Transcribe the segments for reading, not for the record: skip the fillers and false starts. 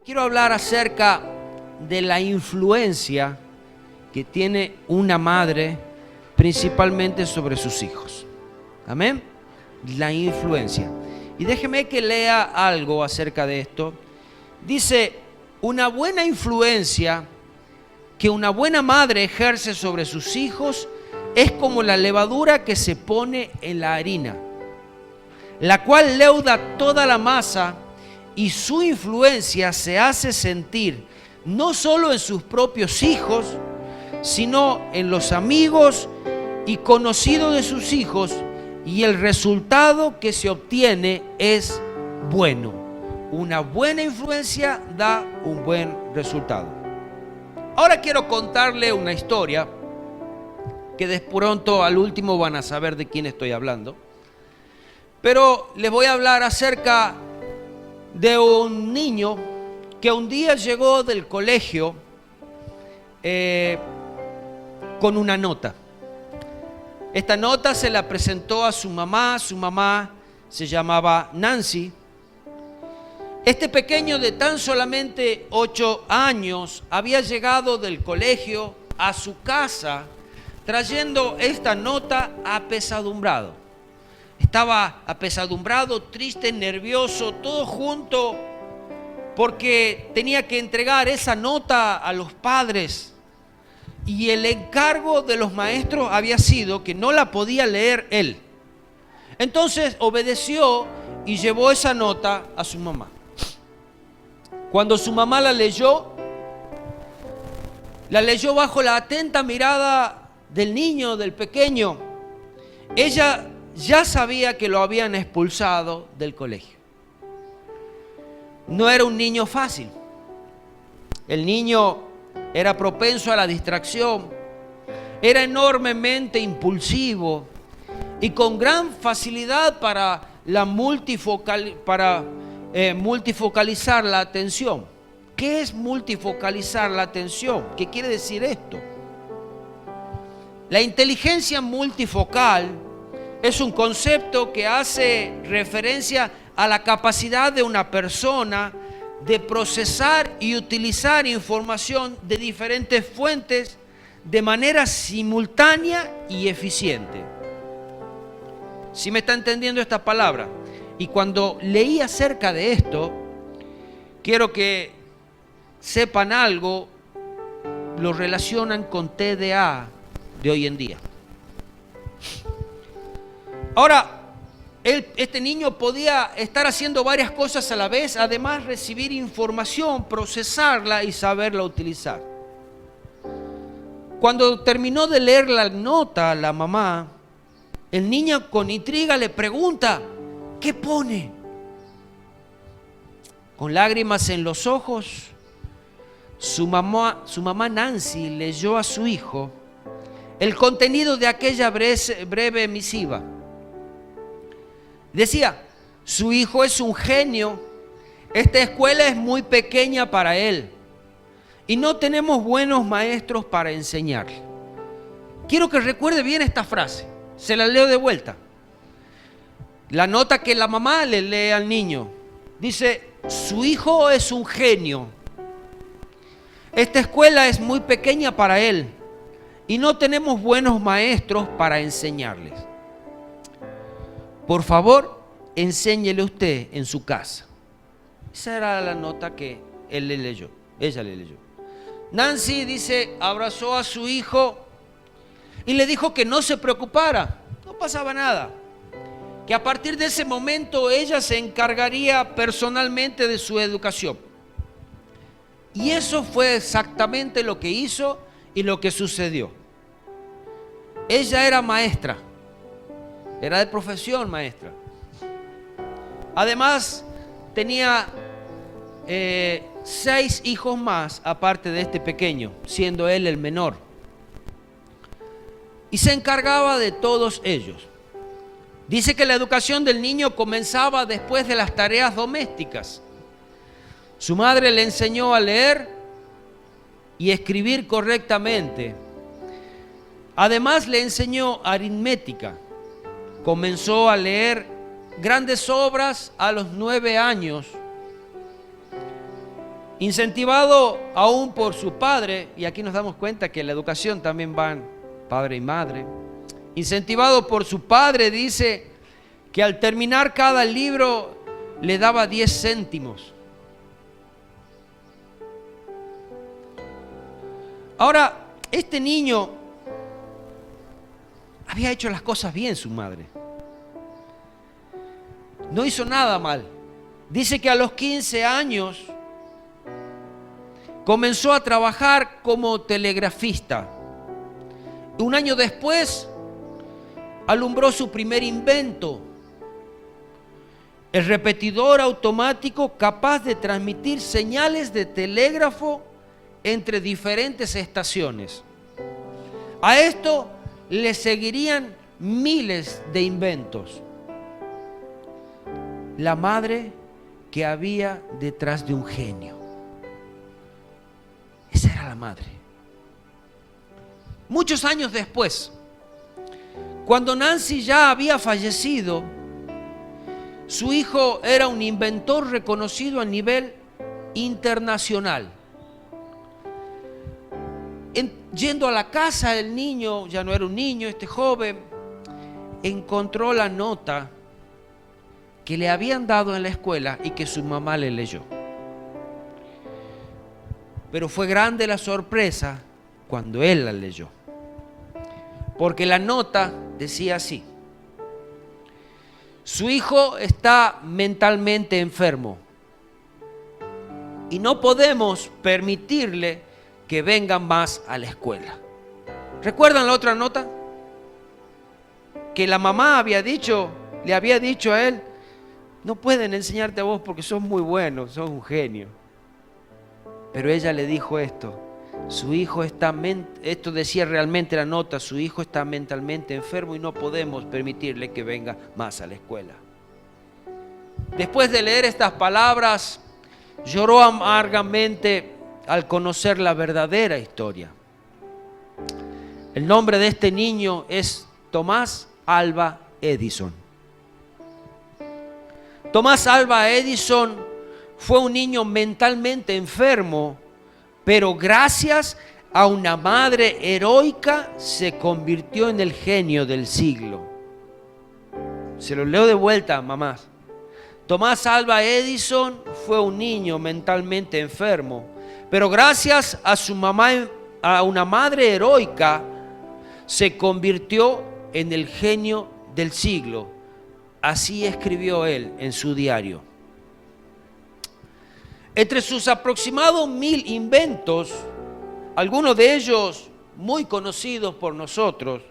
Quiero hablar acerca de la influencia que tiene una madre principalmente sobre sus hijos. Amén. La influencia. Y déjeme que lea algo acerca de esto. Dice, una buena influencia que una buena madre ejerce sobre sus hijos es como la levadura que se pone en la harina, la cual leuda toda la masa, y su influencia se hace sentir no solo en sus propios hijos, sino en los amigos y conocidos de sus hijos, y el resultado que se obtiene es bueno. Una buena influencia da un buen resultado. Ahora quiero contarle una historia que de pronto al último van a saber de quién estoy hablando, pero les voy a hablar acerca de un niño que un día llegó del colegio con una nota. Esta nota se la presentó a su mamá se llamaba Nancy. Este pequeño de tan solamente 8 años había llegado del colegio a su casa trayendo esta nota apesadumbrado. Estaba apesadumbrado, triste, nervioso, todo junto, porque tenía que entregar esa nota a los padres. Y el encargo de los maestros había sido que no la podía leer él. Entonces obedeció y llevó esa nota a su mamá. Cuando su mamá la leyó bajo la atenta mirada del niño, del pequeño. Ella ya sabía que lo habían expulsado del colegio. No era un niño fácil. El niño era propenso a la distracción, era enormemente impulsivo y con gran facilidad para multifocalizar la atención. ¿Qué es multifocalizar la atención? ¿Qué quiere decir esto? La inteligencia multifocal es un concepto que hace referencia a la capacidad de una persona de procesar y utilizar información de diferentes fuentes de manera simultánea y eficiente. ¿Sí me está entendiendo esta palabra? Y cuando leí acerca de esto, quiero que sepan algo, lo relacionan con TDA de hoy en día. Ahora, este niño podía estar haciendo varias cosas a la vez, además recibir información, procesarla y saberla utilizar. Cuando terminó de leer la nota a la mamá, el niño con intriga le pregunta, ¿qué pone? Con lágrimas en los ojos, su mamá Nancy leyó a su hijo el contenido de aquella breve misiva. Decía, su hijo es un genio, esta escuela es muy pequeña para él y no tenemos buenos maestros para enseñarle. Quiero que recuerde bien esta frase, se la leo de vuelta. La nota que la mamá le lee al niño, dice, su hijo es un genio, esta escuela es muy pequeña para él y no tenemos buenos maestros para enseñarles. Por favor, enséñele usted en su casa. Esa era la nota que ella le leyó. Nancy, dice, abrazó a su hijo y le dijo que no se preocupara, no pasaba nada. Que a partir de ese momento ella se encargaría personalmente de su educación. Y eso fue exactamente lo que hizo y lo que sucedió. Ella era maestra. Era de profesión maestra. Además, tenía 6 hijos más, aparte de este pequeño, siendo él el menor. Y se encargaba de todos ellos. Dice que la educación del niño comenzaba después de las tareas domésticas. Su madre le enseñó a leer y escribir correctamente. Además, le enseñó aritmética. Comenzó a leer grandes obras a los 9 años Incentivado aún por su padre, y aquí nos damos cuenta que en la educación también van padre y madre. Incentivado por su padre, dice que al terminar cada libro le daba 10 céntimos. Ahora, este niño había hecho las cosas bien, su madre. No hizo nada mal. Dice que a los 15 años comenzó a trabajar como telegrafista. Un año después alumbró su primer invento, el repetidor automático capaz de transmitir señales de telégrafo entre diferentes estaciones. A esto le seguirían miles de inventos. La madre que había detrás de un genio. Esa era la madre. Muchos años después, cuando Nancy ya había fallecido, su hijo era un inventor reconocido a nivel internacional. Yendo a la casa del niño, ya no era un niño, este joven, encontró la nota que le habían dado en la escuela y que su mamá le leyó. Pero fue grande la sorpresa cuando él la leyó. Porque la nota decía así: su hijo está mentalmente enfermo y no podemos permitirle que vengan más a la escuela. ¿Recuerdan la otra nota? Que la mamá le había dicho a él: no pueden enseñarte a vos porque sos muy bueno, sos un genio. Pero ella le dijo esto: su hijo esto decía realmente la nota, su hijo está mentalmente enfermo y no podemos permitirle que venga más a la escuela. Después de leer estas palabras, lloró amargamente al conocer la verdadera historia. El nombre de este niño es Thomas Alva Edison. Thomas Alva Edison fue un niño mentalmente enfermo, pero gracias a una madre heroica se convirtió en el genio del siglo. Se lo leo de vuelta, mamás. Thomas Alva Edison fue un niño mentalmente enfermo, pero gracias a su mamá, a una madre heroica, se convirtió en el genio del siglo. Así escribió él en su diario. Entre sus aproximados 1000 inventos, algunos de ellos muy conocidos por nosotros,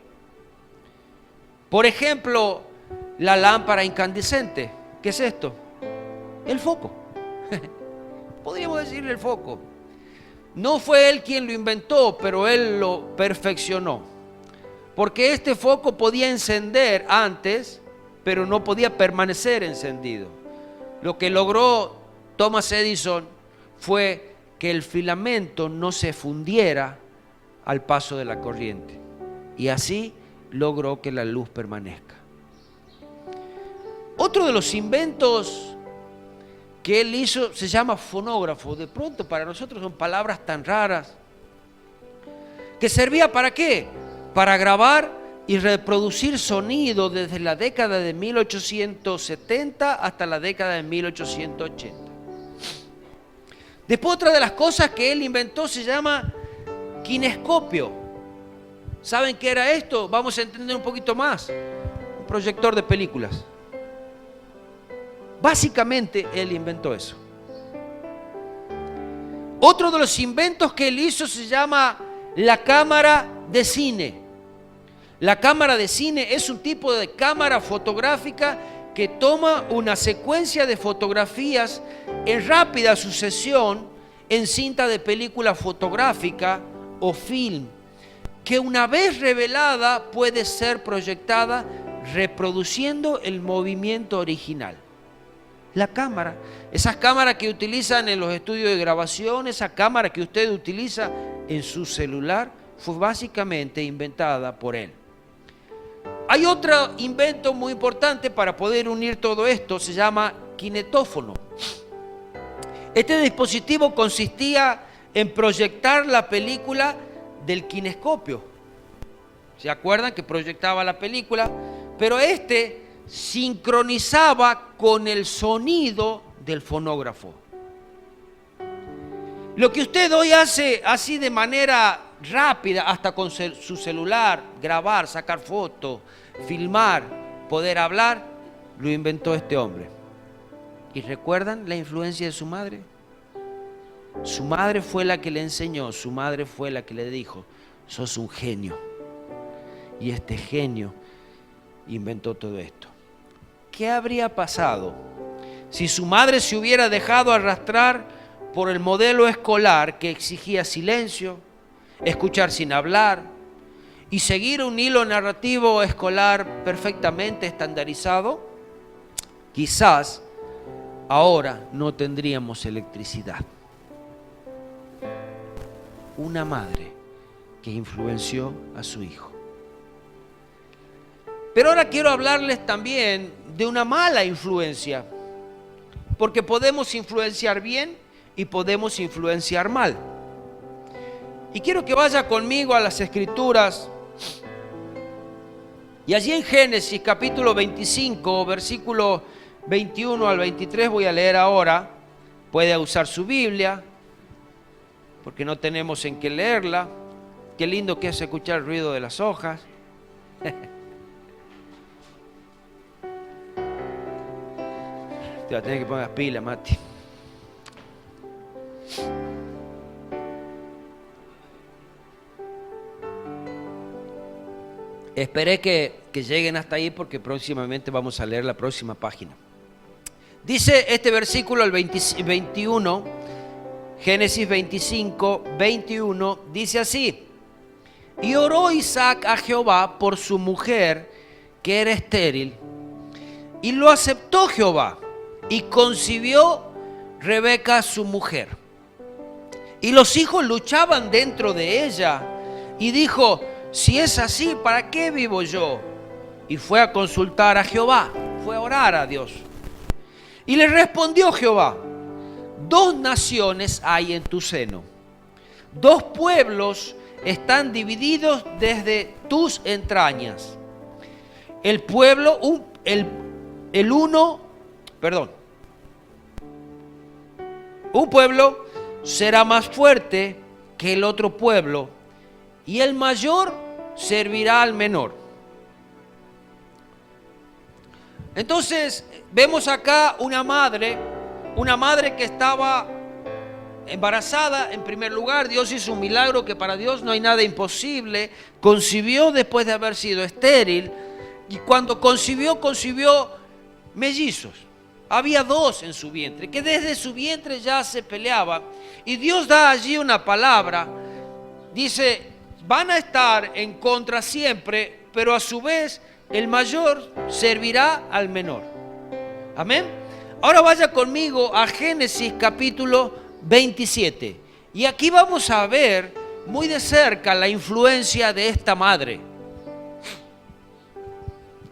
por ejemplo, la lámpara incandescente. ¿Qué es esto? El foco. Podríamos decirle el foco. No fue él quien lo inventó, pero él lo perfeccionó. Porque este foco podía encender antes, pero no podía permanecer encendido. Lo que logró Thomas Edison fue que el filamento no se fundiera al paso de la corriente. Y así logró que la luz permanezca. Otro de los inventos que él hizo se llama fonógrafo. De pronto para nosotros son palabras tan raras. ¿Que servía para qué? Para grabar y reproducir sonido desde la década de 1870 hasta la década de 1880. Después, otra de las cosas que él inventó se llama kinescopio. ¿Saben qué era esto? Vamos a entender un poquito más. Un proyector de películas. Básicamente, él inventó eso. Otro de los inventos que él hizo se llama la cámara de cine. La cámara de cine es un tipo de cámara fotográfica que toma una secuencia de fotografías en rápida sucesión en cinta de película fotográfica o film, que una vez revelada puede ser proyectada reproduciendo el movimiento original. La cámara, esas cámaras que utilizan en los estudios de grabación, esa cámara que usted utiliza en su celular, fue básicamente inventada por él. Hay otro invento muy importante para poder unir todo esto, se llama kinetófono. Este dispositivo consistía en proyectar la película del kinescopio. ¿Se acuerdan que proyectaba la película? Pero este sincronizaba con el sonido del fonógrafo. Lo que usted hoy hace así de manera rápida, hasta con su celular, grabar, sacar fotos, filmar, poder hablar, lo inventó este hombre. ¿Y recuerdan la influencia de su madre? Su madre fue la que le enseñó, su madre fue la que le dijo, sos un genio. Y este genio inventó todo esto. ¿Qué habría pasado si su madre se hubiera dejado arrastrar por el modelo escolar que exigía silencio, escuchar sin hablar y seguir un hilo narrativo escolar perfectamente estandarizado? Quizás ahora no tendríamos electricidad. Una madre que influenció a su hijo. Pero ahora quiero hablarles también de una mala influencia, porque podemos influenciar bien y podemos influenciar mal. Y quiero que vaya conmigo a las Escrituras. Y allí en Génesis capítulo 25, versículo 21 al 23 voy a leer ahora. Puede usar su Biblia, porque no tenemos en qué leerla. Qué lindo que es escuchar el ruido de las hojas. Te va a tener que poner las pilas, Mati. Esperé que lleguen hasta ahí porque próximamente vamos a leer la próxima página. Dice este versículo, el 21, Génesis 25, 21, dice así: y oró Isaac a Jehová por su mujer, que era estéril, y lo aceptó Jehová, y concibió Rebeca su mujer. Y los hijos luchaban dentro de ella, y dijo: si es así, ¿para qué vivo yo? Y fue a consultar a Jehová, fue a orar a Dios. Y le respondió Jehová: 2 naciones hay en tu seno, 2 pueblos están divididos desde tus entrañas. El pueblo, un pueblo será más fuerte que el otro pueblo, y el mayor servirá al menor. Entonces vemos acá una madre que estaba embarazada. En primer lugar, Dios hizo un milagro, que para Dios no hay nada imposible. Concibió después de haber sido estéril, y cuando concibió mellizos. Había 2 en su vientre, que desde su vientre ya se peleaban, y Dios da allí una palabra. Dice: van a estar en contra siempre, pero a su vez el mayor servirá al menor. Amén. Ahora vaya conmigo a Génesis capítulo 27. Y aquí vamos a ver muy de cerca la influencia de esta madre.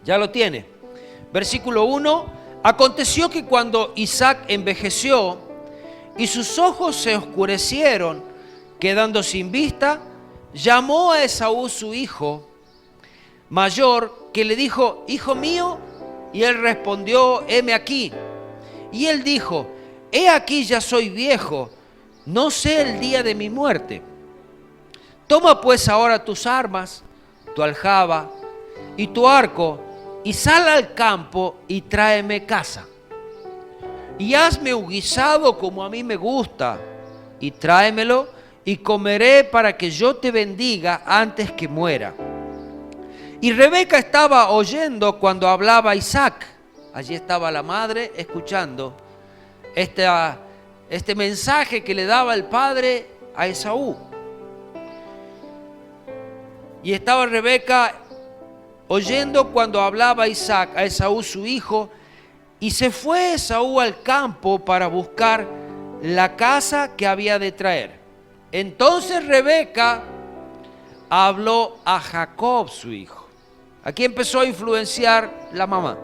Ya lo tiene. Versículo 1. Aconteció que cuando Isaac envejeció y sus ojos se oscurecieron, quedando sin vista, llamó a Esaú su hijo mayor, que le dijo: hijo mío. Y él respondió: heme aquí. Y él dijo: he aquí, ya soy viejo, no sé el día de mi muerte. Toma pues ahora tus armas, tu aljaba y tu arco, y sal al campo y tráeme caza. Y hazme un guisado como a mí me gusta, y tráemelo, y comeré para que yo te bendiga antes que muera. Y Rebeca estaba oyendo cuando hablaba Isaac. Allí estaba la madre escuchando este mensaje que le daba el padre a Esaú. Y estaba Rebeca oyendo cuando hablaba Isaac a Esaú su hijo, y se fue Esaú al campo para buscar la caza que había de traer. Entonces Rebeca habló a Jacob su hijo. Aquí empezó a influenciar la mamá,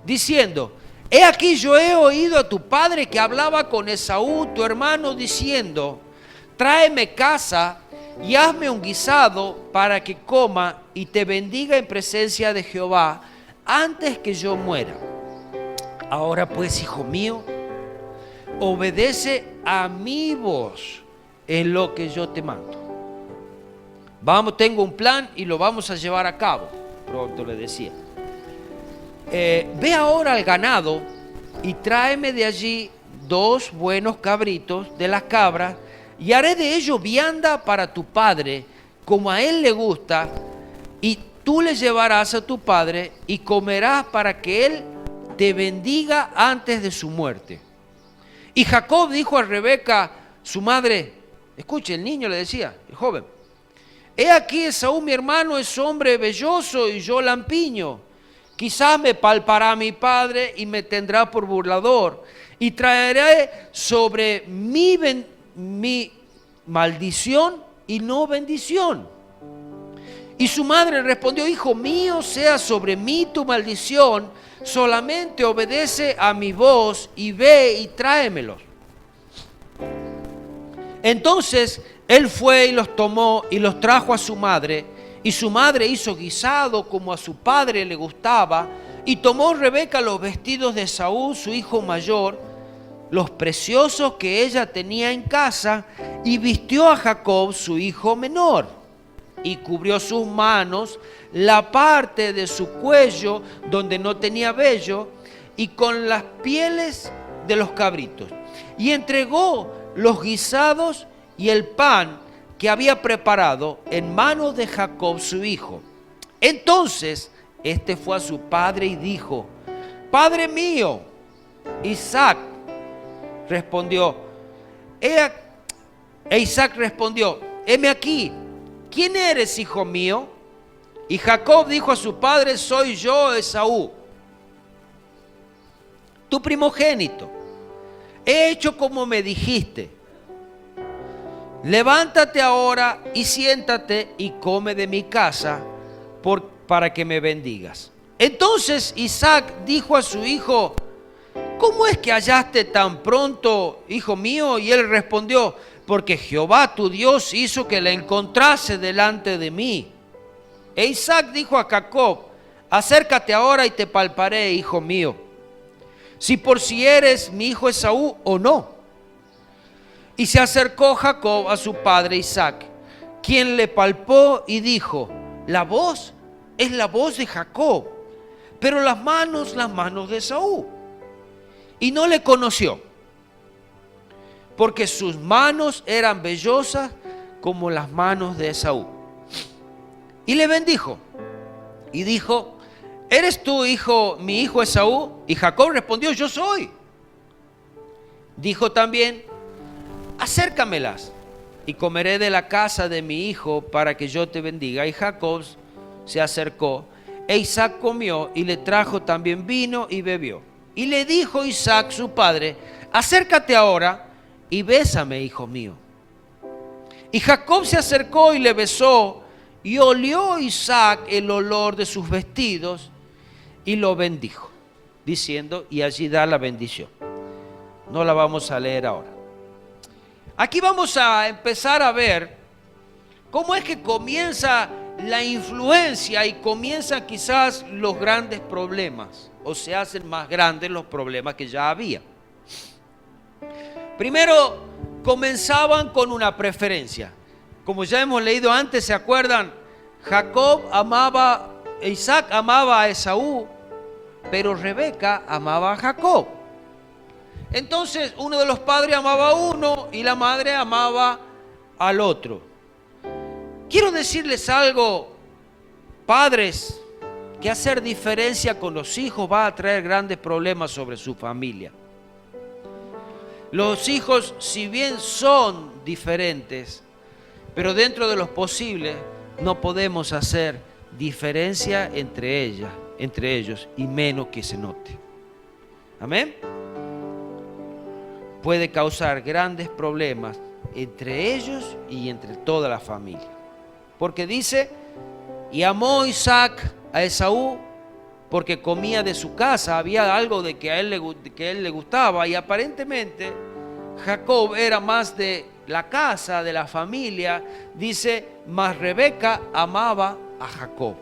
diciendo: he aquí yo he oído a tu padre que hablaba con Esaú, tu hermano, diciendo, tráeme caza y hazme un guisado para que coma y te bendiga en presencia de Jehová antes que yo muera. Ahora pues, hijo mío, obedece a mi voz en lo que yo te mando. Vamos, tengo un plan y lo vamos a llevar a cabo. Pronto le decía. Ve ahora al ganado y tráeme de allí 2 buenos cabritos de las cabras y haré de ellos vianda para tu padre, como a él le gusta, y tú le llevarás a tu padre y comerás para que él te bendiga antes de su muerte. Y Jacob dijo a Rebeca, su madre, escuche, el niño le decía, el joven, he aquí Esaú mi hermano es hombre velloso y yo lampiño. Quizás me palpará mi padre y me tendrá por burlador, y traeré sobre mi maldición y no bendición. Y su madre respondió, hijo mío, sea sobre mí tu maldición, solamente obedece a mi voz y ve y tráemelos. Entonces él fue y los tomó y los trajo a su madre, y su madre hizo guisado como a su padre le gustaba, y tomó Rebeca los vestidos de Esaú, su hijo mayor, los preciosos que ella tenía en casa, y vistió a Jacob, su hijo menor, y cubrió sus manos, la parte de su cuello donde no tenía vello, y con las pieles de los cabritos, y entregó los guisados y el pan que había preparado en manos de Jacob su hijo. Entonces este fue a su padre y dijo, Padre mío. Isaac respondió, Isaac respondió, heme aquí, ¿quién eres, hijo mío? Y Jacob dijo a su padre, soy yo, Esaú, tu primogénito. He hecho como me dijiste. Levántate ahora y siéntate y come de mi casa para que me bendigas. Entonces Isaac dijo a su hijo, ¿cómo es que hallaste tan pronto, hijo mío? Y él respondió, porque Jehová tu Dios hizo que la encontrase delante de mí. E Isaac dijo a Jacob, acércate ahora y te palparé, hijo mío, si eres mi hijo Esaú o no. Y se acercó Jacob a su padre Isaac, quien le palpó y dijo, la voz es la voz de Jacob, pero las manos de Esaú. Y no le conoció, porque sus manos eran vellosas como las manos de Esaú. Y le bendijo y dijo, ¿eres tú, hijo, mi hijo Esaú? Y Jacob respondió, yo soy. Dijo también, acércamelas y comeré de la casa de mi hijo para que yo te bendiga. Y Jacob se acercó e Isaac comió y le trajo también vino y bebió. Y le dijo Isaac su padre, acércate ahora y bésame, hijo mío. Y Jacob se acercó y le besó, y olió Isaac el olor de sus vestidos y lo bendijo, diciendo, y allí da la bendición. No la vamos a leer ahora. Aquí vamos a empezar a ver cómo es que comienza la influencia y comienzan quizás los grandes problemas, o se hacen más grandes los problemas que ya había. Primero, comenzaban con una preferencia. Como ya hemos leído antes, ¿se acuerdan? Isaac amaba a Esaú, pero Rebeca amaba a Jacob. Entonces uno de los padres amaba a uno y la madre amaba al otro. Quiero decirles algo, padres, que hacer diferencia con los hijos va a traer grandes problemas sobre su familia. Los hijos, si bien son diferentes, pero dentro de lo posible no podemos hacer diferencia entre ellos, y menos que se note. Amén. Puede causar grandes problemas entre ellos y entre toda la familia. Porque dice, y amó Isaac a Esaú porque comía de su casa, había algo de que a él le gustaba, y aparentemente Jacob era más de la casa, de la familia. Dice, mas Rebeca amaba a Jacob.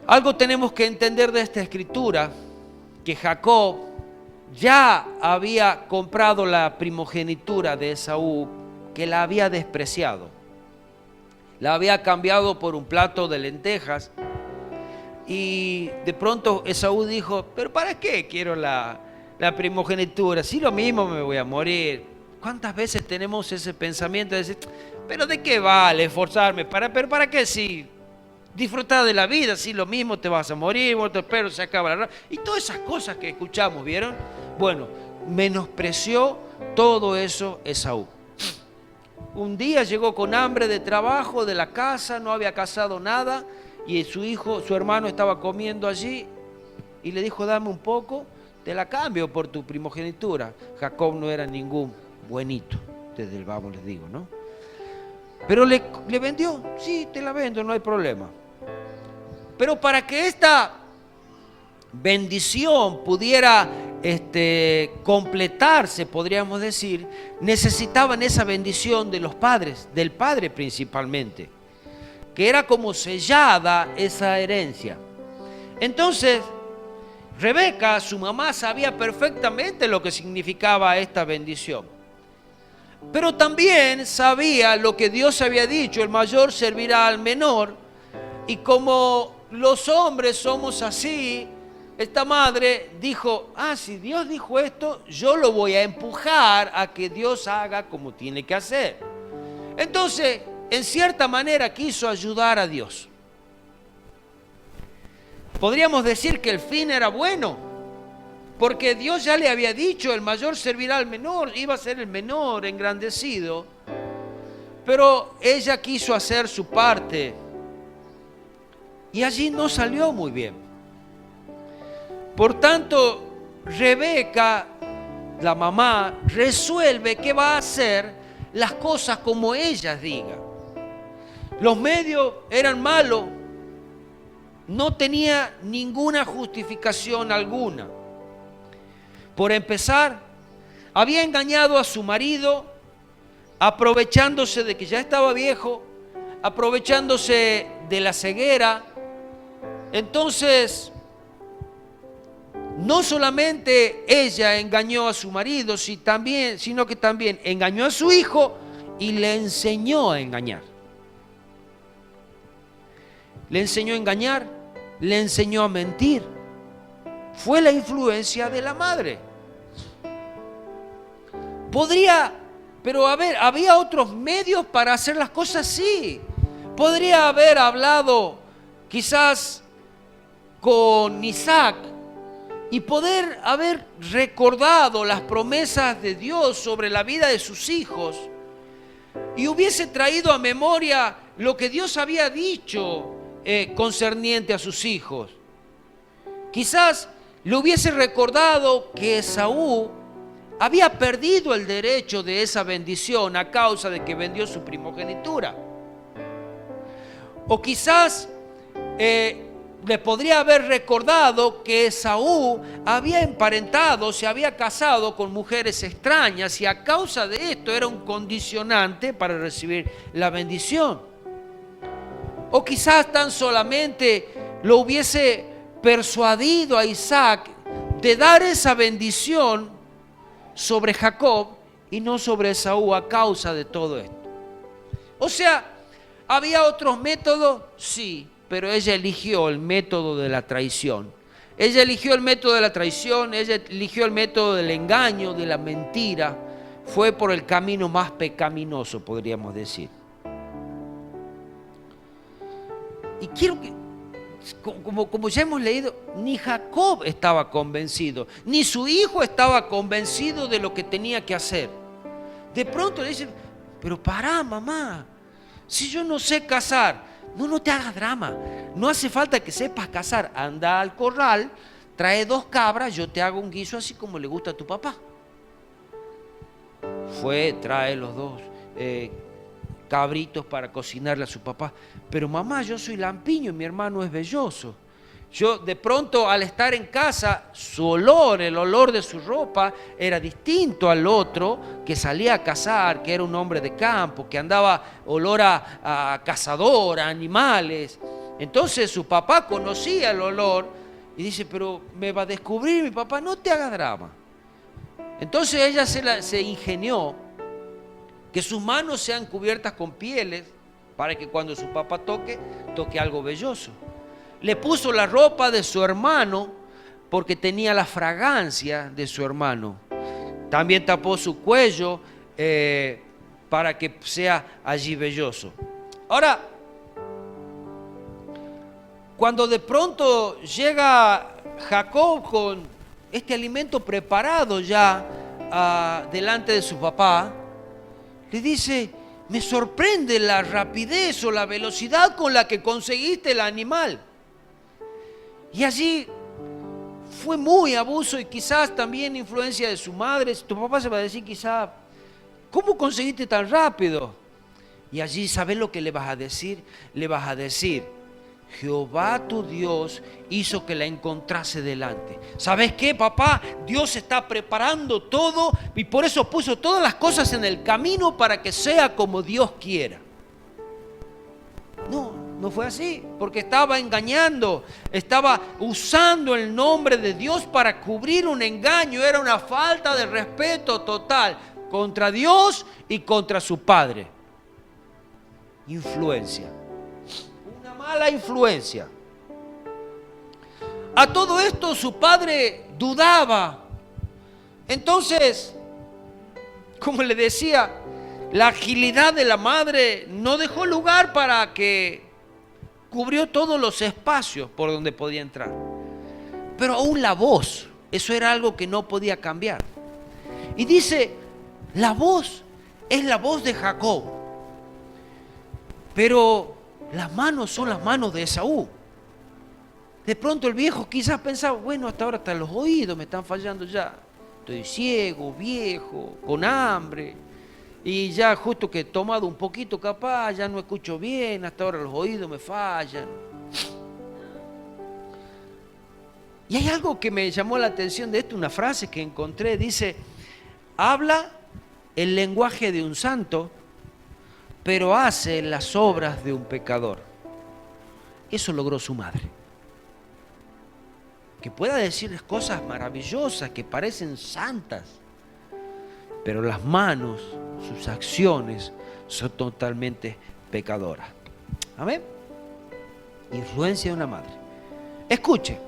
Algo tenemos que entender de esta escritura, que Jacob ya había comprado la primogenitura de Esaú, que la había despreciado. La había cambiado por un plato de lentejas. Y de pronto Esaú dijo, pero ¿para qué quiero la primogenitura? Si lo mismo me voy a morir. ¿Cuántas veces tenemos ese pensamiento de decir, pero de qué vale esforzarme? ¿Pero para qué si disfrutar de la vida? Si lo mismo te vas a morir, pero se acaba la... Y todas esas cosas que escuchamos, ¿vieron? Bueno, menospreció todo eso Esaú. Un día llegó con hambre de trabajo, de la casa, no había cazado nada, y su hermano estaba comiendo allí, y le dijo, dame un poco, te la cambio por tu primogenitura. Jacob no era ningún buenito, desde el vamos les digo, ¿no? Pero le vendió, sí, te la vendo, no hay problema. Pero para que esta bendición pudiera completarse, podríamos decir, necesitaban esa bendición de los padres, del padre principalmente, que era como sellada esa herencia. Entonces, Rebeca, su mamá, sabía perfectamente lo que significaba esta bendición. Pero también sabía lo que Dios había dicho, el mayor servirá al menor. Y como los hombres somos así, esta madre dijo, si Dios dijo esto, yo lo voy a empujar a que Dios haga como tiene que hacer. Entonces, en cierta manera quiso ayudar a Dios. Podríamos decir que el fin era bueno, porque Dios ya le había dicho, el mayor servirá al menor, iba a ser el menor engrandecido, pero ella quiso hacer su parte y allí no salió muy bien. Por tanto, Rebeca, la mamá, resuelve que va a hacer las cosas como ella diga. Los medios eran malos, no tenía ninguna justificación alguna. Por empezar, había engañado a su marido, aprovechándose de que ya estaba viejo, aprovechándose de la ceguera. Entonces, no solamente ella engañó a su marido, sino que también engañó a su hijo y le enseñó a engañar. Le enseñó a engañar, le enseñó a mentir. Fue la influencia de la madre. Pero había otros medios para hacer las cosas así. Podría haber hablado quizás con Isaac y poder haber recordado las promesas de Dios sobre la vida de sus hijos y hubiese traído a memoria lo que Dios había dicho concerniente a sus hijos. Quizás le hubiese recordado que Esaú había perdido el derecho de esa bendición a causa de que vendió su primogenitura. O quizás le podría haber recordado que Esaú había emparentado, se había casado con mujeres extrañas y a causa de esto era un condicionante para recibir la bendición. O quizás tan solamente lo hubiese persuadido a Isaac de dar esa bendición sobre Jacob y no sobre Esaú a causa de todo esto. O sea, ¿había otros métodos? Sí, pero ella eligió el método de la traición. Ella eligió el método de la traición, ella eligió el método del engaño, de la mentira. Fue por el camino más pecaminoso, podríamos decir. Y quiero que, como ya hemos leído, ni Jacob estaba convencido, ni su hijo estaba convencido de lo que tenía que hacer. De pronto le dicen, pero pará, mamá, si yo no sé cazar, no te hagas drama, no hace falta que sepas cazar, anda al corral, trae 2 cabras, yo te hago un guiso así como le gusta a tu papá. Trae los 2 cabritos para cocinarle a su papá. Pero mamá, yo soy lampiño y mi hermano es velloso. Yo de pronto al estar en casa, su olor, el olor de su ropa era distinto al otro que salía a cazar, que era un hombre de campo, que andaba olor a cazador, a animales. Entonces su papá conocía el olor y dice, pero me va a descubrir mi papá, no te hagas drama. Entonces ella se ingenió que sus manos sean cubiertas con pieles para que cuando su papá toque algo velloso. Le puso la ropa de su hermano porque tenía la fragancia de su hermano. También tapó su cuello para que sea allí velloso. Ahora, cuando de pronto llega Jacob con este alimento preparado ya delante de su papá, le dice, me sorprende la rapidez o la velocidad con la que conseguiste el animal. Y allí fue muy abuso y quizás también influencia de su madre. Tu papá se va a decir quizás, ¿cómo conseguiste tan rápido? Y allí, ¿sabes lo que le vas a decir? Le vas a decir, Jehová tu Dios hizo que la encontrase delante. ¿Sabes qué, papá? Dios está preparando todo y por eso puso todas las cosas en el camino para que sea como Dios quiera. No fue así, porque estaba engañando, estaba usando el nombre de Dios para cubrir un engaño. Era una falta de respeto total contra Dios y contra su padre. Influencia, una mala influencia. A todo esto su padre dudaba. Entonces, como le decía, la agilidad de la madre no dejó lugar para que cubrió todos los espacios por donde podía entrar. Pero aún la voz, eso era algo que no podía cambiar. Y dice, la voz es la voz de Jacob, pero las manos son las manos de Esaú. De pronto el viejo quizás pensaba, bueno, hasta ahora hasta los oídos me están fallando ya. Estoy ciego, viejo, con hambre. Y ya justo que he tomado un poquito capaz, ya no escucho bien, hasta ahora los oídos me fallan. Y hay algo que me llamó la atención de esto, una frase que encontré, dice, habla el lenguaje de un santo, pero hace las obras de un pecador. Eso logró su madre. Que pueda decirles cosas maravillosas, que parecen santas, pero las manos, sus acciones son totalmente pecadoras. Amén. Influencia de una madre. Escuche,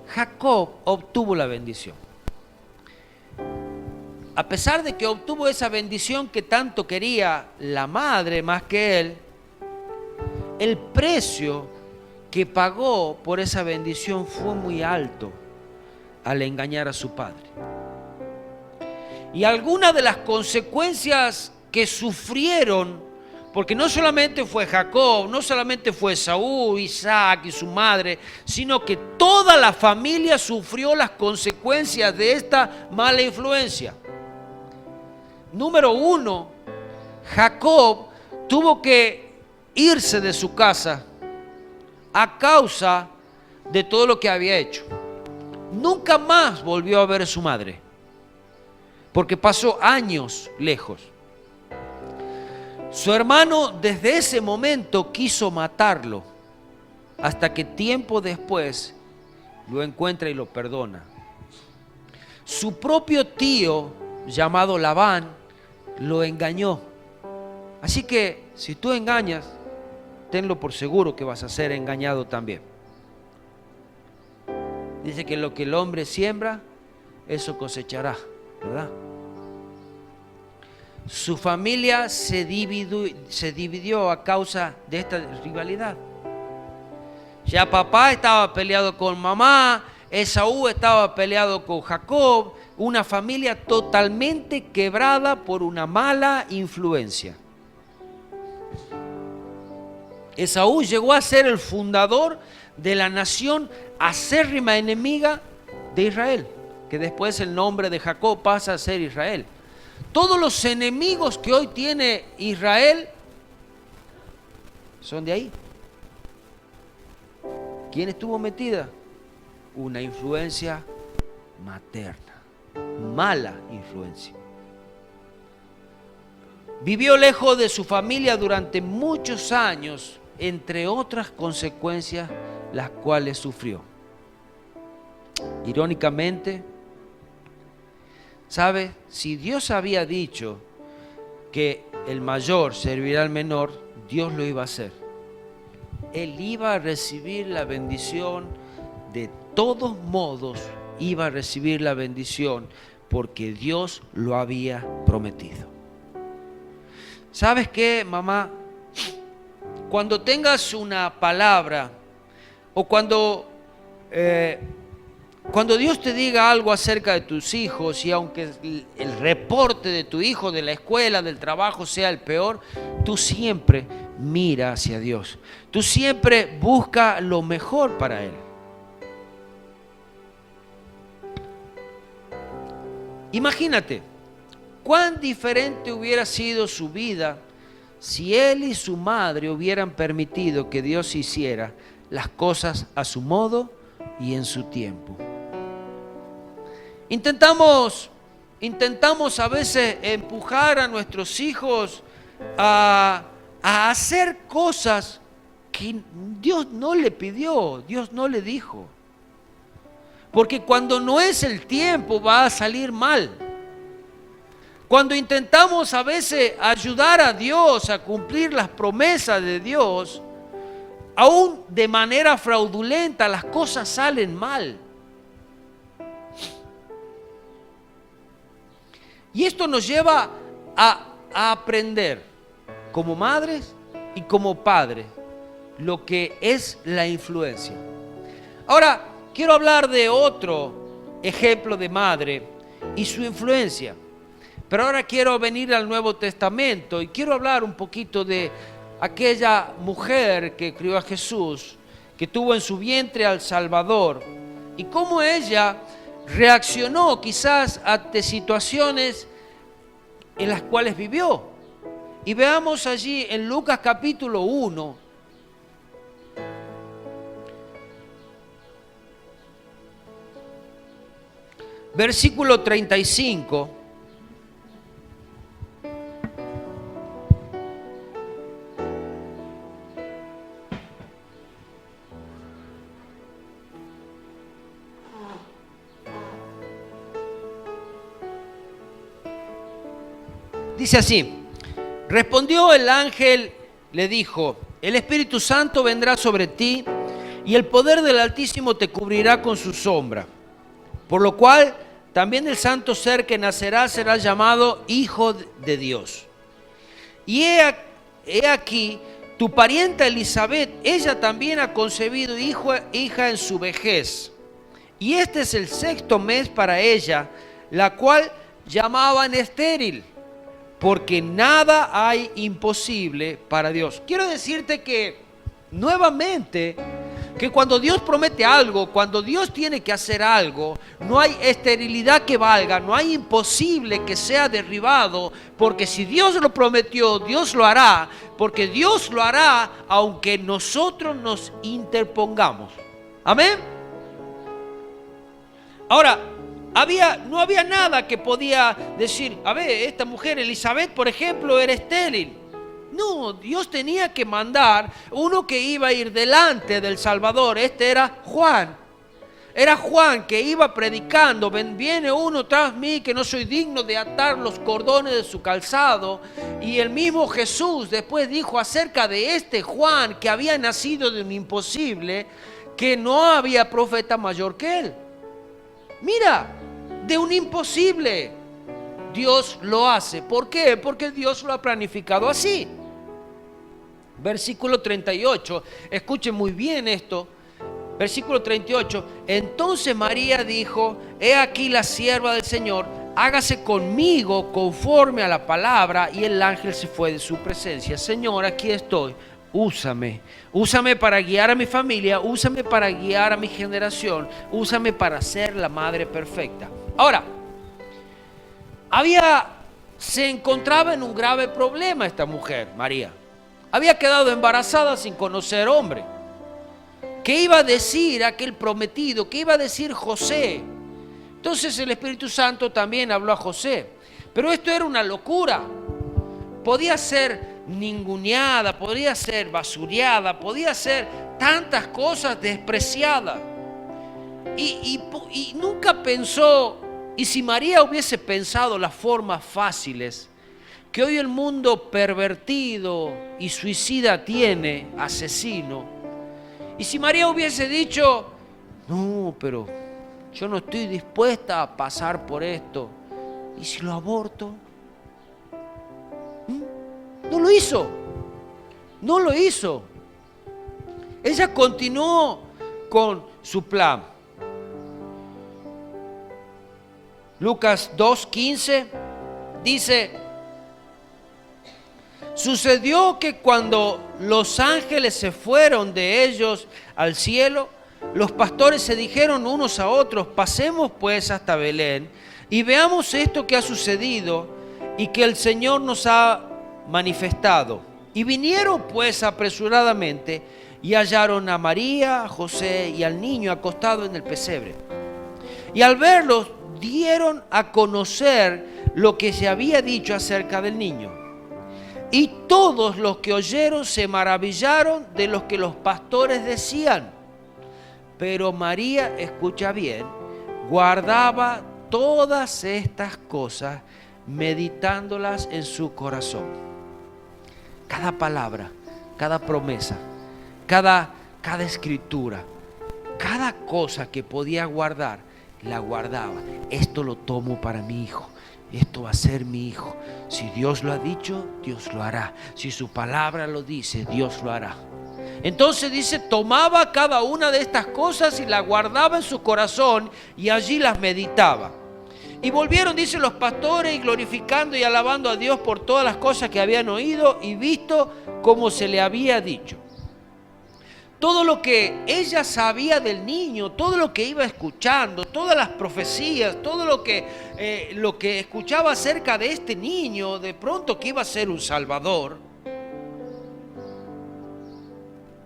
Jacob obtuvo la bendición. A pesar de que obtuvo esa bendición que tanto quería la madre más que él, el precio que pagó por esa bendición fue muy alto al engañar a su padre. Y algunas de las consecuencias que sufrieron, porque no solamente fue Jacob, no solamente fue Esaú, Isaac y su madre, sino que toda la familia sufrió las consecuencias de esta mala influencia. Número 1, Jacob tuvo que irse de su casa a causa de todo lo que había hecho. Nunca más volvió a ver a su madre, porque pasó años lejos. Su hermano desde ese momento quiso matarlo, hasta que tiempo después lo encuentra y lo perdona. Su propio tío, llamado Labán, lo engañó. Así que si tú engañas, tenlo por seguro que vas a ser engañado también. Dice que lo que el hombre siembra, eso cosechará, ¿verdad? Su familia se dividió a causa de esta rivalidad. Ya papá estaba peleado con mamá, Esaú estaba peleado con Jacob, una familia totalmente quebrada por una mala influencia. Esaú llegó a ser el fundador de la nación acérrima enemiga de Israel, que después el nombre de Jacob pasa a ser Israel. Todos los enemigos que hoy tiene Israel son de ahí. ¿Quién estuvo metida? Una influencia materna, mala influencia. Vivió lejos de su familia durante muchos años, entre otras consecuencias las cuales sufrió. Irónicamente, ¿sabe? Si Dios había dicho que el mayor servirá al menor, Dios lo iba a hacer. Él iba a recibir la bendición, de todos modos iba a recibir la bendición, porque Dios lo había prometido. ¿Sabes qué, mamá? Cuando tengas una palabra o cuando Dios te diga algo acerca de tus hijos, y aunque el reporte de tu hijo, de la escuela, del trabajo sea el peor, tú siempre mira hacia Dios. Tú siempre busca lo mejor para él. Imagínate, cuán diferente hubiera sido su vida si él y su madre hubieran permitido que Dios hiciera las cosas a su modo y en su tiempo. Intentamos a veces empujar a nuestros hijos a hacer cosas que Dios no le pidió, Dios no le dijo. Porque cuando no es el tiempo va a salir mal. Cuando intentamos a veces ayudar a Dios a cumplir las promesas de Dios, aún de manera fraudulenta, las cosas salen mal. Y esto nos lleva a aprender como madres y como padres lo que es la influencia. Ahora, quiero hablar de otro ejemplo de madre y su influencia. Pero ahora quiero venir al Nuevo Testamento y quiero hablar un poquito de aquella mujer que crió a Jesús, que tuvo en su vientre al Salvador, y cómo ella reaccionó quizás ante situaciones en las cuales vivió. Y veamos allí en Lucas capítulo 1, versículo 35. Dice así: respondió el ángel, le dijo: el Espíritu Santo vendrá sobre ti y el poder del Altísimo te cubrirá con su sombra. Por lo cual también el santo ser que nacerá será llamado Hijo de Dios. Y he aquí, tu parienta Elizabeth, ella también ha concebido hija en su vejez. Y este es el 6º mes para ella, la cual llamaban estéril, porque nada hay imposible para Dios. Quiero decirte que nuevamente, que cuando Dios promete algo, cuando Dios tiene que hacer algo, no hay esterilidad que valga, no hay imposible que sea derribado, porque si Dios lo prometió, Dios lo hará, porque Dios lo hará aunque nosotros nos interpongamos. Amén. Ahora, no había nada que podía decir, a ver, esta mujer Elizabeth, por ejemplo, era estéril. No, Dios tenía que mandar uno que iba a ir delante del Salvador. Este era Juan. Era Juan que iba predicando: viene uno tras mí que no soy digno de atar los cordones de su calzado. Y el mismo Jesús después dijo acerca de este Juan, que había nacido de un imposible, que no había profeta mayor que él. Mira, de un imposible Dios lo hace. ¿Por qué? Porque Dios lo ha planificado así. Versículo 38, escuchen muy bien esto. Versículo 38, entonces María dijo: he aquí la sierva del Señor, hágase conmigo conforme a la palabra. Y el ángel se fue de su presencia. Señor, aquí estoy, úsame para guiar a mi familia, úsame para guiar a mi generación, úsame para ser la madre perfecta. Ahora, había se encontraba en un grave problema esta mujer, María. Había quedado embarazada sin conocer hombre. ¿Qué iba a decir aquel prometido? ¿Qué iba a decir José? Entonces el Espíritu Santo también habló a José. Pero esto era una locura. Podía ser ninguneada, podía ser basureada, podía ser tantas cosas despreciadas. Y nunca pensó, y si María hubiese pensado las formas fáciles que hoy el mundo pervertido y suicida tiene, asesino, y si María hubiese dicho, no, pero yo no estoy dispuesta a pasar por esto, ¿y si lo aborto? No lo hizo, no lo hizo. Ella continuó con su plan. Lucas 2:15 dice: sucedió que cuando los ángeles se fueron de ellos al cielo, los pastores se dijeron unos a otros: pasemos pues hasta Belén y veamos esto que ha sucedido y que el Señor nos ha manifestado. Y vinieron pues apresuradamente y hallaron a María, a José y al niño acostado en el pesebre. Y al verlos dieron a conocer lo que se había dicho acerca del niño. Y todos los que oyeron se maravillaron de lo que los pastores decían. Pero María, escucha bien, guardaba todas estas cosas, meditándolas en su corazón. Cada palabra, cada promesa, cada escritura, cada cosa que podía guardar, la guardaba. Esto lo tomo para mi hijo. Esto va a ser mi hijo. Si Dios lo ha dicho, Dios lo hará. Si su palabra lo dice, Dios lo hará. Entonces dice, tomaba cada una de estas cosas y la guardaba en su corazón y allí las meditaba. Y volvieron, dice, los pastores, y glorificando y alabando a Dios por todas las cosas que habían oído y visto como se le había dicho. Todo lo que ella sabía del niño, todo lo que iba escuchando, todas las profecías, todo lo que escuchaba acerca de este niño, de pronto que iba a ser un salvador,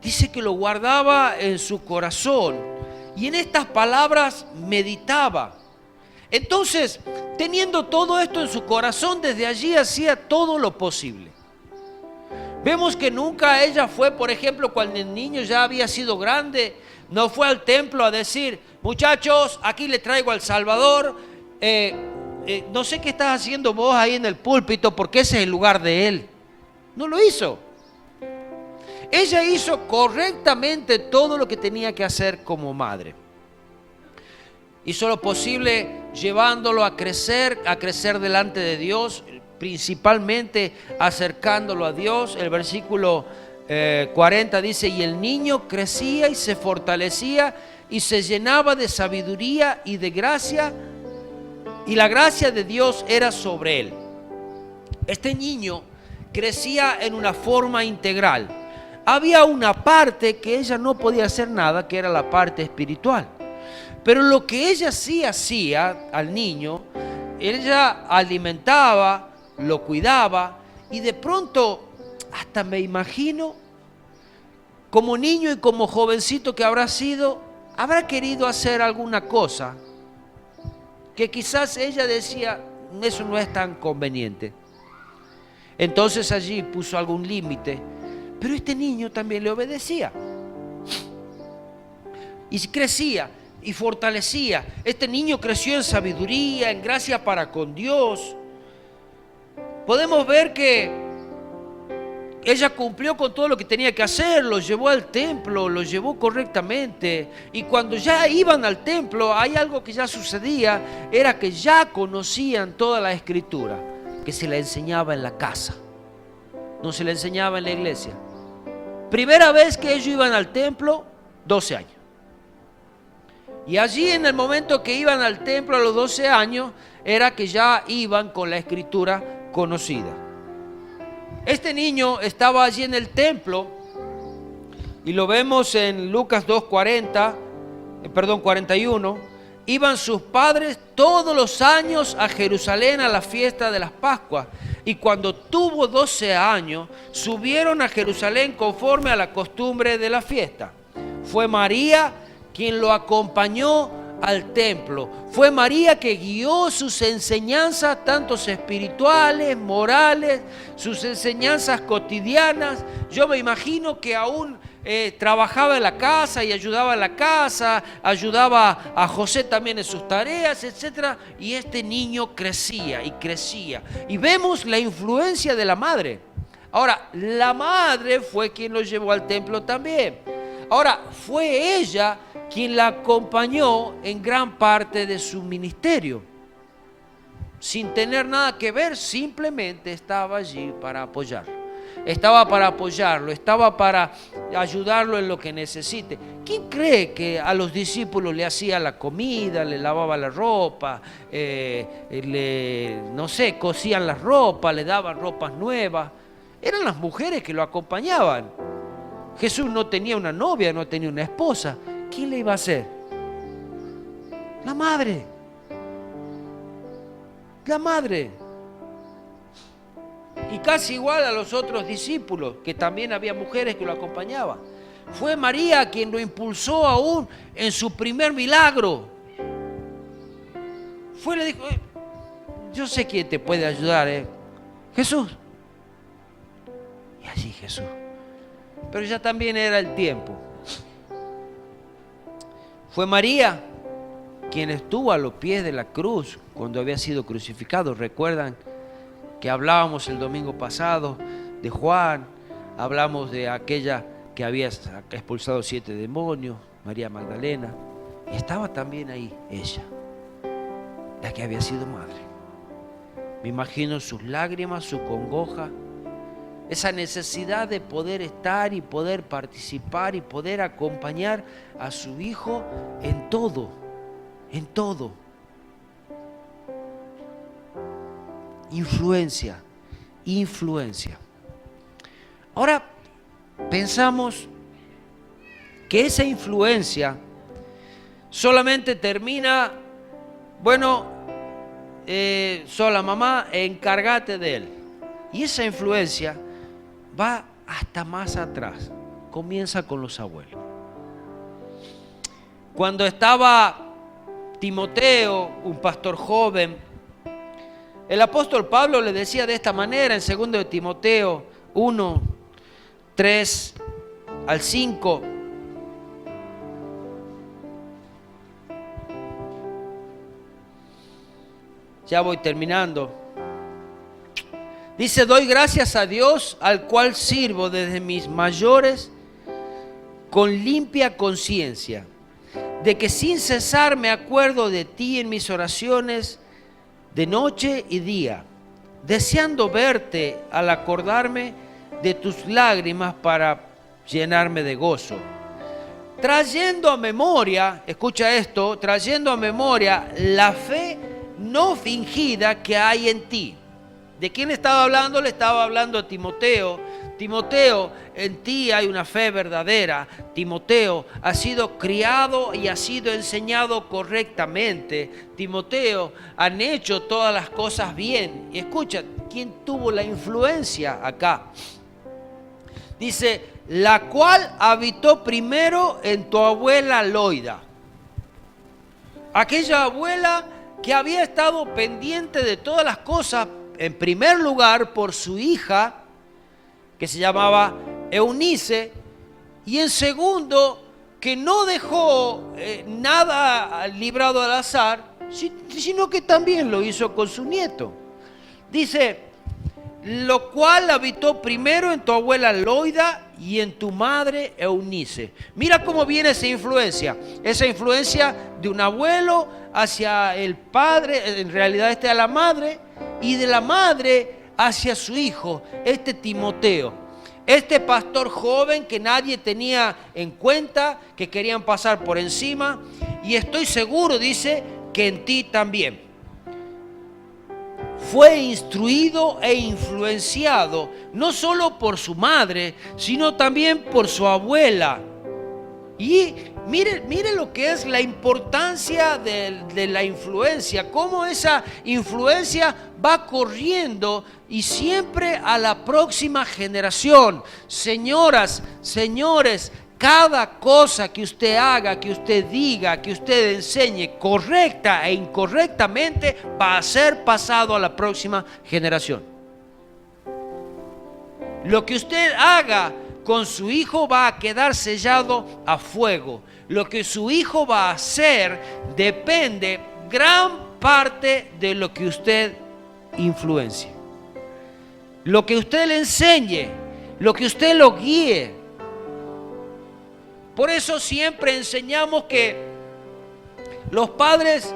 dice que lo guardaba en su corazón y en estas palabras meditaba. Entonces, teniendo todo esto en su corazón, desde allí hacía todo lo posible. Vemos que nunca ella fue, por ejemplo, cuando el niño ya había sido grande, no fue al templo a decir: muchachos, aquí le traigo al Salvador, no sé qué estás haciendo vos ahí en el púlpito porque ese es el lugar de él. No lo hizo. Ella hizo correctamente todo lo que tenía que hacer como madre. Hizo lo posible llevándolo a crecer delante de Dios, principalmente acercándolo a Dios. El versículo 40 dice: y el niño crecía y se fortalecía y se llenaba de sabiduría y de gracia, y la gracia de Dios era sobre él. Este niño crecía en una forma integral. Había una parte que ella no podía hacer nada, que era la parte espiritual. Pero lo que ella sí hacía al niño, ella alimentaba, lo cuidaba, y de pronto hasta me imagino como niño y como jovencito que habrá sido, habrá querido hacer alguna cosa que quizás ella decía: eso no es tan conveniente. Entonces allí puso algún límite, pero este niño también le obedecía y crecía y fortalecía. Este niño creció en sabiduría, en gracia para con Dios. Podemos ver que ella cumplió con todo lo que tenía que hacer, lo llevó al templo, lo llevó correctamente. Y cuando ya iban al templo, hay algo que ya sucedía, era que ya conocían toda la escritura, que se la enseñaba en la casa, no se la enseñaba en la iglesia. Primera vez que ellos iban al templo, 12 años. Y allí, en el momento que iban al templo a los 12 años, era que ya iban con la escritura conocida. Este niño estaba allí en el templo y lo vemos en Lucas 2:41. iban sus padres todos los años a Jerusalén a la fiesta de las Pascuas. Y cuando tuvo 12 años, subieron a Jerusalén conforme a la costumbre de la fiesta. Fue María quien lo acompañó al templo. Fue María que guió sus enseñanzas, tanto espirituales, morales, sus enseñanzas cotidianas. Yo me imagino que aún trabajaba en la casa y ayudaba en la casa, ayudaba a José también en sus tareas, etc. Y este niño crecía y crecía. Y vemos la influencia de la madre. Ahora, la madre fue quien lo llevó al templo también. Ahora, fue ella quien la acompañó en gran parte de su ministerio. Sin tener nada que ver, simplemente estaba allí para apoyarlo. Estaba para apoyarlo, estaba para ayudarlo en lo que necesite. ¿Quién cree que a los discípulos le hacía la comida, le lavaba la ropa, cosían las ropas, le daban ropas nuevas? Eran las mujeres que lo acompañaban. Jesús no tenía una novia, no tenía una esposa. ¿Quién le iba a hacer? La madre. La madre. Y casi igual a los otros discípulos, que también había mujeres que lo acompañaban. Fue María quien lo impulsó aún en su primer milagro. Fue y le dijo, yo sé quién te puede ayudar, Jesús. Y así Jesús. Pero ya también era el tiempo. Fue María quien estuvo a los pies de la cruz cuando había sido crucificado. ¿Recuerdan que hablábamos el domingo pasado de Juan? Hablamos de aquella que había expulsado 7 demonios, María Magdalena. Estaba también ahí ella, la que había sido madre. Me imagino sus lágrimas, su congoja, esa necesidad de poder estar y poder participar y poder acompañar a su hijo en todo, en todo. Influencia, influencia. Ahora pensamos que esa influencia solamente termina, sola mamá, encárgate de él. Y esa influencia va hasta más atrás, comienza con los abuelos. Cuando estaba Timoteo, un pastor joven, el apóstol Pablo le decía de esta manera en 2 de Timoteo 1, 3 al 5. Ya voy terminando. Dice, doy gracias a Dios, al cual sirvo desde mis mayores con limpia conciencia, de que sin cesar me acuerdo de ti en mis oraciones de noche y día, deseando verte al acordarme de tus lágrimas para llenarme de gozo. Trayendo a memoria, escucha esto, trayendo a memoria la fe no fingida que hay en ti. ¿De quién estaba hablando? Le estaba hablando a Timoteo. Timoteo, en ti hay una fe verdadera. Timoteo, ha sido criado y ha sido enseñado correctamente. Timoteo, han hecho todas las cosas bien. Y escucha, ¿quién tuvo la influencia acá? Dice, la cual habitó primero en tu abuela Loida. Aquella abuela que había estado pendiente de todas las cosas, en primer lugar por su hija, que se llamaba Eunice, y en segundo, que no dejó nada librado al azar, sino que también lo hizo con su nieto. Dice, lo cual habitó primero en tu abuela Loida y en tu madre Eunice. Mira cómo viene esa influencia de un abuelo hacia el padre, en realidad a la madre, y de la madre hacia su hijo, Timoteo, este pastor joven que nadie tenía en cuenta, que querían pasar por encima, y estoy seguro, dice, que en ti también. Fue instruido e influenciado no solo por su madre, sino también por su abuela. Y Mire lo que es la importancia de la influencia, cómo esa influencia va corriendo y siempre a la próxima generación. Señoras, señores, cada cosa que usted haga, que usted diga, que usted enseñe correcta e incorrectamente va a ser pasado a la próxima generación. Lo que usted haga con su hijo va a quedar sellado a fuego. Lo que su hijo va a hacer depende gran parte de lo que usted influencie. Lo que usted le enseñe, lo que usted lo guíe. Por eso siempre enseñamos que los padres,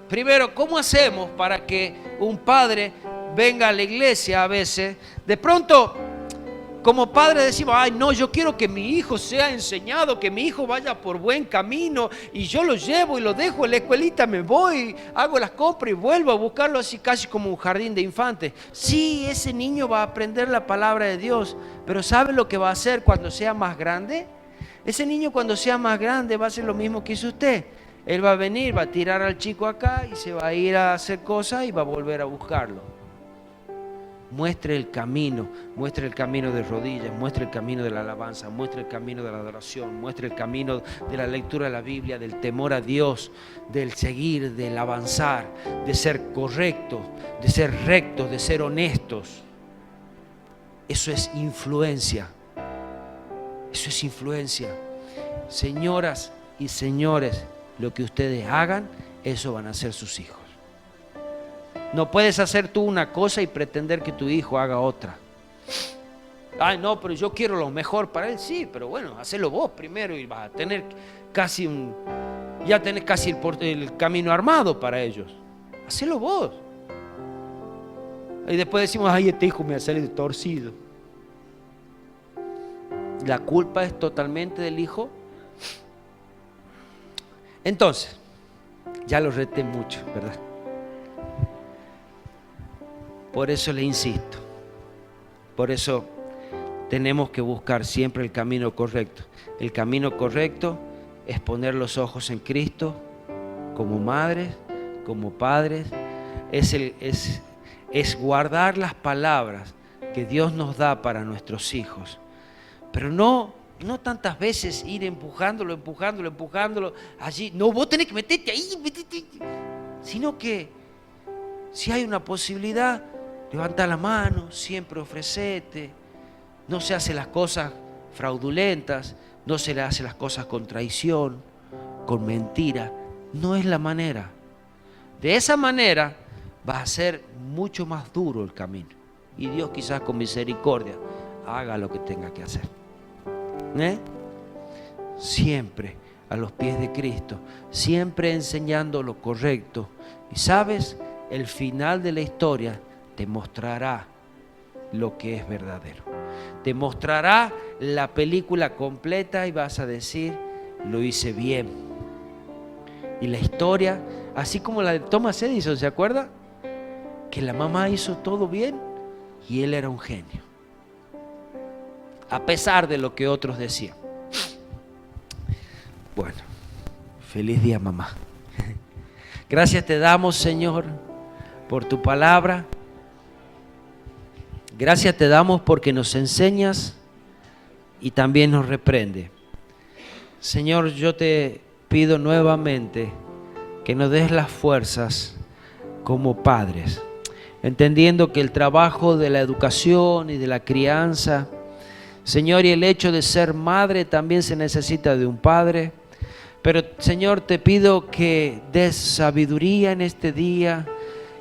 primero, ¿cómo hacemos para que un padre venga a la iglesia a veces? De pronto, como padre decimos, ay no, yo quiero que mi hijo sea enseñado, que mi hijo vaya por buen camino y yo lo llevo y lo dejo en la escuelita, me voy, hago las compras y vuelvo a buscarlo así casi como un jardín de infantes. Sí, ese niño va a aprender la palabra de Dios, pero ¿sabe lo que va a hacer cuando sea más grande? Ese niño cuando sea más grande va a hacer lo mismo que hizo usted. Él va a venir, va a tirar al chico acá y se va a ir a hacer cosas y va a volver a buscarlo. Muestre el camino de rodillas, muestre el camino de la alabanza, muestre el camino de la adoración, muestre el camino de la lectura de la Biblia, del temor a Dios, del seguir, del avanzar, de ser correctos, de ser rectos, de ser honestos. Eso es influencia. Eso es influencia. Señoras y señores, lo que ustedes hagan, eso van a hacer sus hijos. No puedes hacer tú una cosa y pretender que tu hijo haga otra. Ay, no, pero yo quiero lo mejor para él. Sí, pero bueno, hacelo vos primero y vas a tener casi ya tenés casi el camino armado para ellos. Hacelo vos. Y después decimos, ay, este hijo me ha salido torcido. La culpa es totalmente del hijo. Entonces, ya lo reté mucho, ¿verdad? Por eso le insisto, por eso tenemos que buscar siempre el camino correcto. El camino correcto es poner los ojos en Cristo como madres, como padres, es guardar las palabras que Dios nos da para nuestros hijos, pero no tantas veces ir empujándolo allí. No, vos tenés que meterte ahí, sino que si hay una posibilidad, levanta la mano, siempre ofrecete. No se hace las cosas fraudulentas, no se le hace las cosas con traición, con mentira. No es la manera. De esa manera va a ser mucho más duro el camino. Y Dios quizás con misericordia haga lo que tenga que hacer. Siempre a los pies de Cristo, siempre enseñando lo correcto. Y sabes, el final de la historia te mostrará lo que es verdadero. Te mostrará la película completa y vas a decir, lo hice bien. Y la historia, así como la de Thomas Edison, ¿se acuerda? Que la mamá hizo todo bien y él era un genio, a pesar de lo que otros decían. Bueno, feliz día, mamá. Gracias te damos, Señor, por tu palabra. Gracias te damos porque nos enseñas y también nos reprende. Señor, yo te pido nuevamente que nos des las fuerzas como padres, entendiendo que el trabajo de la educación y de la crianza, Señor, y el hecho de ser madre también se necesita de un padre. Pero, Señor, te pido que des sabiduría en este día,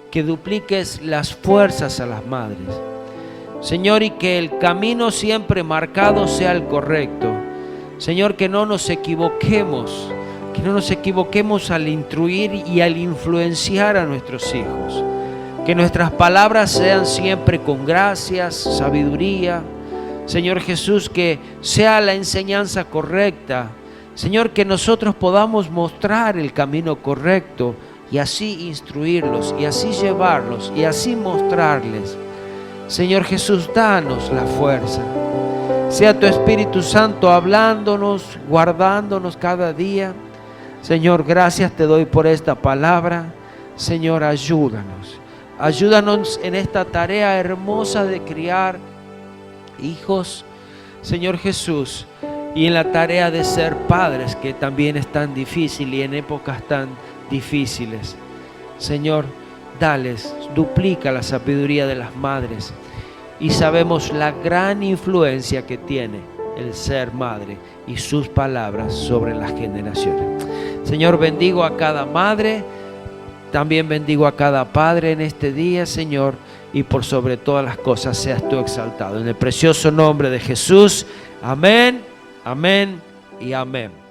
que dupliques las fuerzas a las madres. Señor, y que el camino siempre marcado sea el correcto. Señor, que no nos equivoquemos, al instruir y al influenciar a nuestros hijos. Que nuestras palabras sean siempre con gracias, sabiduría. Señor Jesús, que sea la enseñanza correcta. Señor, que nosotros podamos mostrar el camino correcto y así instruirlos y así llevarlos y así mostrarles. Señor Jesús, danos la fuerza. Sea tu Espíritu Santo hablándonos, guardándonos cada día. Señor, gracias te doy por esta palabra. Señor, ayúdanos. Ayúdanos en esta tarea hermosa de criar hijos, Señor Jesús, y en la tarea de ser padres, que también es tan difícil y en épocas tan difíciles. Señor, dales, duplica la sabiduría de las madres. Y sabemos la gran influencia que tiene el ser madre y sus palabras sobre las generaciones. Señor, bendigo a cada madre, también bendigo a cada padre en este día, Señor, y por sobre todas las cosas seas tú exaltado. En el precioso nombre de Jesús, amén, amén y amén.